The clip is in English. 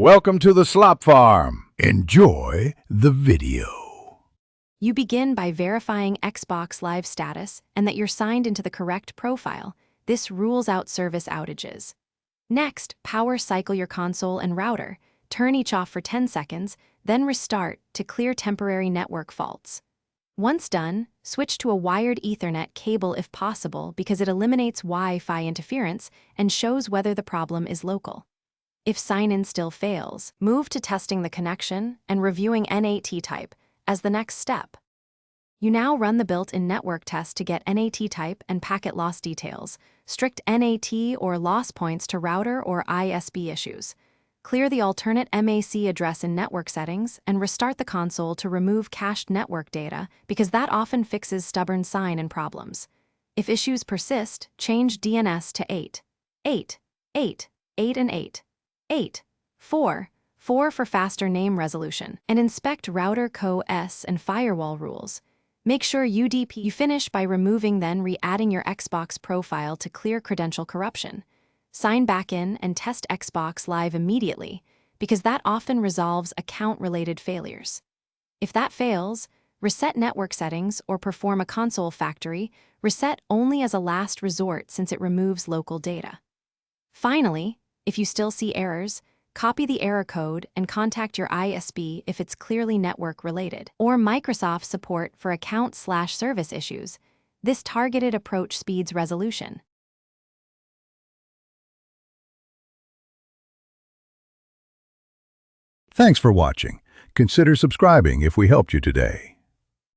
Welcome to the Slop Farm. Enjoy the video. You begin by verifying Xbox Live status and that you're signed into the correct profile. This rules out service outages. Next, power cycle your console and router. Turn each off for 10 seconds, then restart to clear temporary network faults. Once done, switch to a wired Ethernet cable if possible because it eliminates Wi-Fi interference and shows whether the problem is local. If sign-in still fails, move to testing the connection and reviewing NAT type as the next step. You now run the built-in network test to get NAT type and packet loss details, strict NAT or loss points to router or ISP issues. Clear the alternate MAC address in network settings and restart the console to remove cached network data because that often fixes stubborn sign-in problems. If issues persist, change DNS to 8, 8, 8, 8 and 8. 8. 4 for faster name resolution, and inspect router co-s and firewall rules. Make sure UDP you finish by removing then re-adding your Xbox profile to clear credential corruption. Sign back in and test Xbox Live immediately, because that often resolves account-related failures. If that fails, reset network settings or perform a console factory reset only as a last resort since it removes local data. Finally, if you still see errors, copy the error code and contact your ISP if it's clearly network-related, or Microsoft support for account/service issues. This targeted approach speeds resolution. Thanks for watching. Consider subscribing if we helped you today.